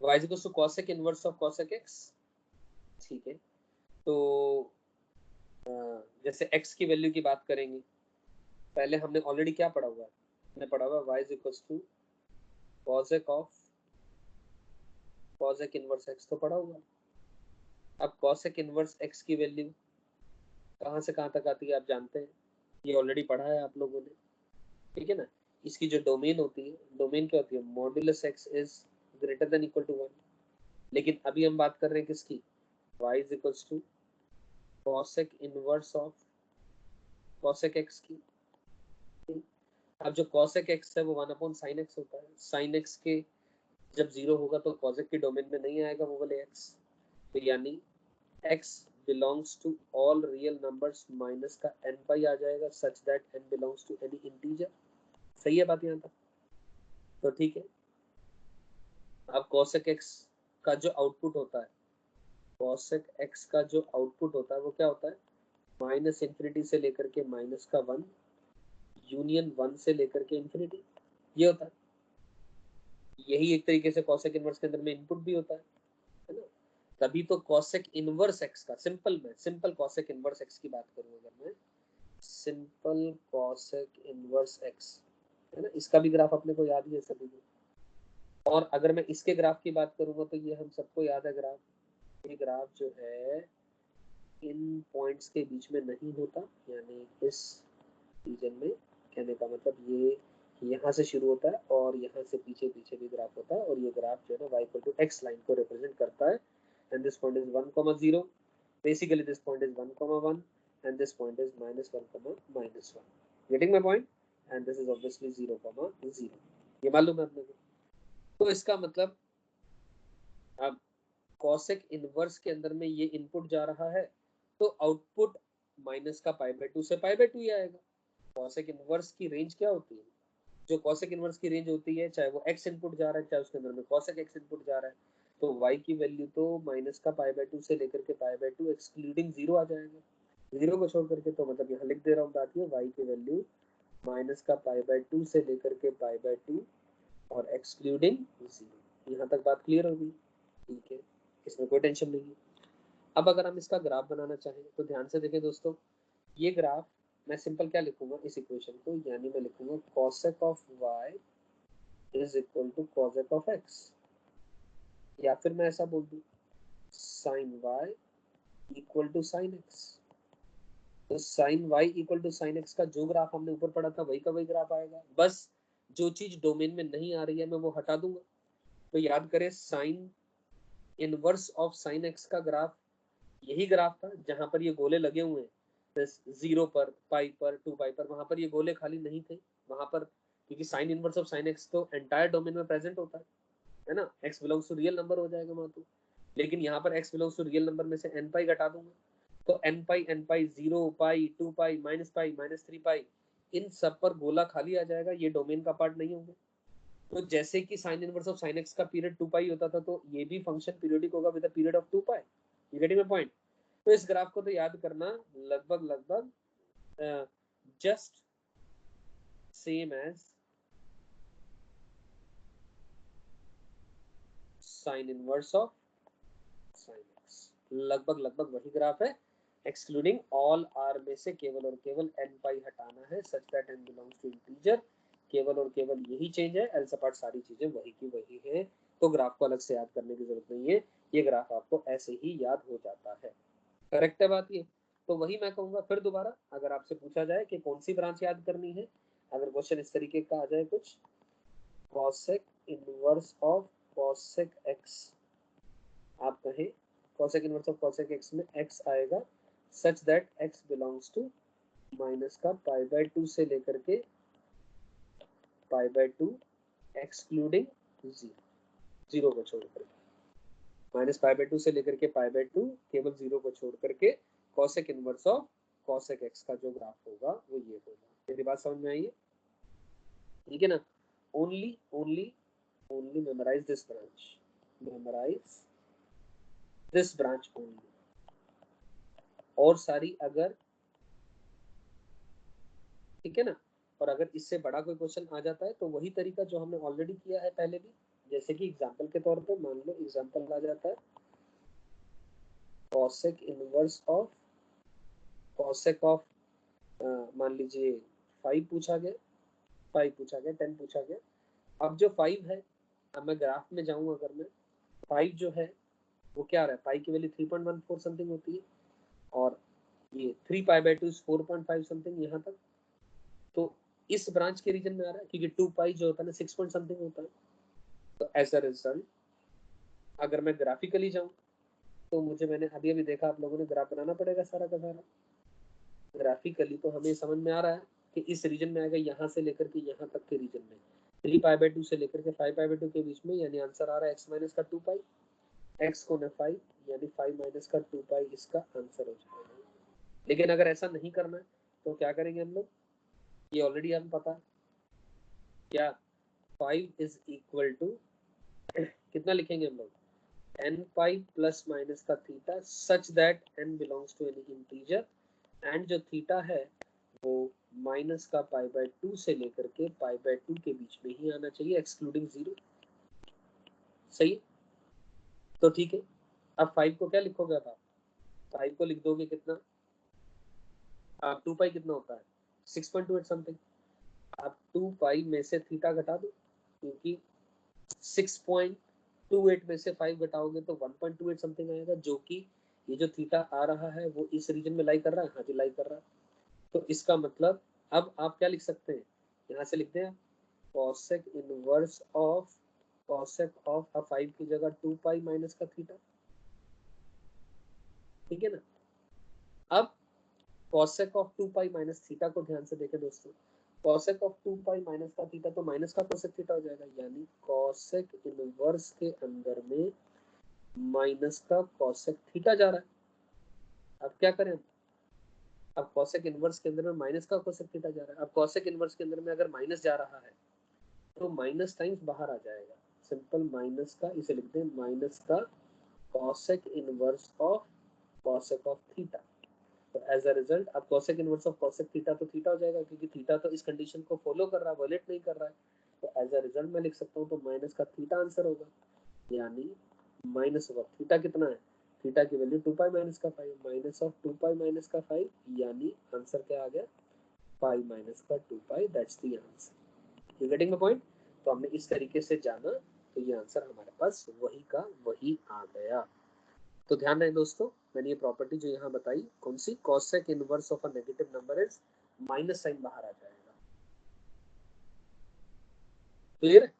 y is equal to cosec inverse of cosec x। ठीक है, तो जैसे x की वैल्यू की बात करेंगे, पहले हमने ऑलरेडी क्या पढ़ा हुआ है, हमने पढ़ा हुआ y is equal to cosec ऑफ cosec इनवर्स x तो पढ़ा हुआ। अब cosec इनवर्स x की वैल्यू कहाँ से कहाँ तक आती है आप जानते हैं, ये ऑलरेडी पढ़ा है आप लोगों ने, ठीक है ना। इसकी जो डोमेन होती है, डोमेन क्या होती है, modulus x is greater than equal to 1। लेकिन अभी हम बात कर रहे हैं किसकी, y is equal to cosec inverse of cosec x की। अब जो cosec x है वो 1/sin x होता है। sin x के जब 0 होगा तो cosec के डोमेन में नहीं आएगा वो वाले x, तो यानी x belongs to all real numbers minus का n पाई आ जाएगा such that n belongs to any integer। सही है बात यहाँ तक, तो ठीक है। अब cosec x का जो आउटपुट होता है, cosec x का जो आउटपुट होता है वो क्या होता है, माइनस इंफिनिटी से लेकर के माइनस का 1 यूनियन 1 से लेकर के इंफिनिटी, ये होता है। यही एक तरीके से cosec इनवर्स के अंदर में इनपुट भी होता है ना। तभी तो cosec इनवर्स x का सिंपल cosec इनवर्स x की बात करूं, अगर मैं सिंपल cosec इनवर्स x है ना, इसका भी ग्राफ अपने को याद ही है सभी को। और अगर मैं इसके ग्राफ की बात करूंगा तो ये हम सबको याद है ग्राफ, ये ग्राफ जो है इन पॉइंट्स के बीच में नहीं होता, यानी इस रीजन में, कहने का मतलब ये यहाँ से शुरू होता है और यहाँ से पीछे पीछे भी ग्राफ होता है, और ये ग्राफ जो है ना y इक्वल टू x लाइन को रिप्रेजेंट करता है। And this point is 1,0, basically this point is 1,1 and this point is -1,-1। Getting my point? And this is obviously 0,0। ये मालूम है अपने को। तो इसका मतलब अब cosec इनवर्स के अंदर में ये इनपुट जा रहा है तो आउटपुट माइनस का π/2 से π/2 ही आएगा। cosec इनवर्स की रेंज क्या होती है, जो cosec इनवर्स की रेंज होती है, चाहे वो x इनपुट जा रहा है चाहे उसके अंदर में cosec x इनपुट जा रहा है, तो y की वैल्यू तो माइनस का π/2 से लेकर के π/2 एक्सक्लूडिंग 0 आ जाएगा। 0 को छोड़ करके, तो मतलब यहाँ लिख दे रहा हूँ बात, ये y की वैल्यू माइनस का π/2 से लेकर के π/2 और एक्सक्लूडिंग 0। यहाँ तक बात क्लियर होगी, ठीक है, इसमें कोई टेंशन नहीं है। अब अगर हम इसका ग्राफ बनाना चाहें तो ध्यान से देखें दोस्तों, ये ग्राफ मैं सिंपल क्या लिखूंगा इस इक्वेशन को, यानी मैं लिखूंगा cosec ऑफ y is equal to cosec of x, या फिर मैं ऐसा बोल दूं sin y equal to sin x। तो sin y equal to sin x का जो ग्राफ हमने ऊपर पढ़ा था वही का वही ग्राफ आएगा, बस जो चीज डोमेन में नहीं आ रही है मैं वो हटा दूंगा। तो याद करें sin inverse of sin x का ग्राफ यही ग्राफ था जहां पर ये गोले लगे हुए हैं, 0 पर, पाई पर, 2 पाई पर, वहां पर ये गोले खाली नहीं थे वहां पर, क्योंकि sine inverse of sine x तो एंटायर डोमेन में प्रेजेंट होता है ना, x belongs to real number हो जाएगा वहां तो। लेकिन यहाँ पर x belongs to real number में से n पाई घटा दूंगा, तो n पाई 0 पाई 2 पाई -3 पाई, इन सब पर गोला खाली आ जाएगा, ये डोमेन का पार्ट नहीं होगा। तो जैसे कि sine inverse of sine x का पीरियड 2 पाई होता था, तो ये भी फंक्शन पीरियोडिक होगा with a period of 2 pi. You getting my point? तो इस ग्राफ को तो याद करना लगभग just same as sine inverse of sine x, लगभग वही ग्राफ है, एक्सक्लूडिंग ऑल आर में से केवल और केवल n पाई हटाना है such that n belongs to integer, केवल और केवल यही चेंज है, एल सपाट सारी चीजें वही की वही है। तो ग्राफ को अलग से याद करने की जरूरत नहीं है, ये ग्राफ आपको ऐसे ही याद हो जाता है। करेक्ट है बात ये? तो वही मैं कहूंगा फिर दोबारा, अगर आपसे पूछा जाए कि कौन सी ब्रांच याद करनी है, अगर क्वेश्चन इस तरीके का आ जाए कुछ, cosec inverse of cosec x, आप कहें cosec inverse of cosec x में x आएगा such that x belongs to minus का π/2 से लेकर के π/2 एक्सक्लूडिंग 0 को छोड़ करके, माइनस π/2 से लेकर के π/2 केवल 0 को छोड़ करके cosec inverse of cosec x का जो ग्राफ होगा वो ये होगा। मेरी बात समझ में आई है? ठीक है ना। Only memorise this branch only, और सारी अगर, ठीक है ना। और अगर इससे बड़ा कोई क्वेश्चन आ जाता है तो वही तरीका जो हमने ऑलरेडी किया है पहले भी, जैसे कि एग्जांपल के तौर पे मान लो एग्जांपल आ जाता है cosec inverse of cosec of मान लीजिए 5 पूछा गया, 5 पूछा गया, 10 पूछा गया। अब जो 5 है, अब मैं ग्राफ में जाऊं, अगर मैं 5 जो है वो क्या आ रहा है, पाई की वैल्यू 3.14 समथिंग होती है और ये 3 पाई बाई 2 4.5 समथिंग यहाँ तक। तो इस ब्रांच के रीजन में आ रहा है क्योंकि 2 पाई जो होता है ना 6 पॉइंट समथिंग होता है। तो एज अ रिजल्ट अगर मैं ग्राफिकली जाऊं तो मुझे, मैंने अभी अभी देखा, आप लोगों ने ग्राफ बनाना पड़ेगा सारा का सारा। ग्राफिकली तो हमें समझ में आ रहा है कि इस रीजन में आएगा, यहाँ से लेकर के यहाँ तक के रीजन में 3 पाई बाई 2 से लेकर के 5 पाई बाई 2 के बीच में, यानी आंसर आ रहा है x माइनस का 2 पाई, x को न 5 यानी 5 माइनस का 2 पाई इसका आंसर हो जाएगा। लेकिन अगर ऐसा नहीं करना है तो क्या करेंगे हम लोग, ये ऑलरेडी हमें पता है क्या, 5 इज इक्वल टू कितना लिखेंगे हम लोग, n पाई प्लस माइनस का theta such that n belongs to any integer and जो थीटा है वो माइनस का पाई बाय 2 से लेकर के पाई बाय 2 के बीच में ही आना चाहिए, एक्सक्लूडिंग 0। सही है, तो ठीक है। अब 5 को क्या लिखोगे, अब आप 5 को लिख दोगे कितना, आप 2 पाई कितना होता है 6.28 समथिंग, आप 2 पाई में से थीटा घटा दो क्योंकि 6.28 में से 5 घटाओगे तो 1.28 समथिंग आएगा, जो कि ये जो थीटा आ रहा है वो इस रीजन में लाई कर रहा है, हाँ जी लाई कर रहा है। तो इसका मतलब अब आप क्या लिख सकते हैं, यहाँ से लिखते हैं cosec inverse of cosec of 5 की जगह 2 पाई माइनस का थीटा, ठीक है ना। अब cosec of 2 pi minus theta को ध्यान से देखें दोस्तों, cosec ऑफ 2 पाई माइनस का थीटा तो माइनस का cosec थीटा हो जाएगा, यानी cosec इनवर्स के अंदर में माइनस का cosec थीटा जा रहा है। अब क्या करें, अब cosec इनवर्स के अंदर में माइनस का cosec थीटा जा रहा है। अब cosec इनवर्स के अंदर में अगर माइनस जा रहा है तो माइनस टाइम्स बाहर आ जाएगा, सिंपल माइनस का, इसे लिखते हैं माइनस का cosec inverse of cosec of theta. तो एज अ रिजल्ट अब cosec inverse of cosec theta तो थीटा हो जाएगा क्योंकि थीटा तो इस कंडीशन को फॉलो कर रहा है, वॉलेट नहीं कर रहा है। तो एज अ रिजल्ट मैं लिख सकता हूँ तो माइनस का थीटा आंसर होगा, यानी माइनस ऑफ थीटा कितना है, थीटा की वैल्यू 2 पाई माइनस का 5, माइनस ऑफ 2 पाई माइनस का 5, यानी आंसर क्या आ गया 5 माइनस का 2 pi, that's the answer. You getting the point. तो हमने इस तरीके से जाना तो ये आंसर हमारे पास वही का वही आ गया। तो ध्यान रहे दोस्तों, मैंने ये प्रॉपर्टी जो यहाँ बताई कौन सी, cosec inverse of a negative number is minus sine बाहर आ जाएगा, क्लियर है।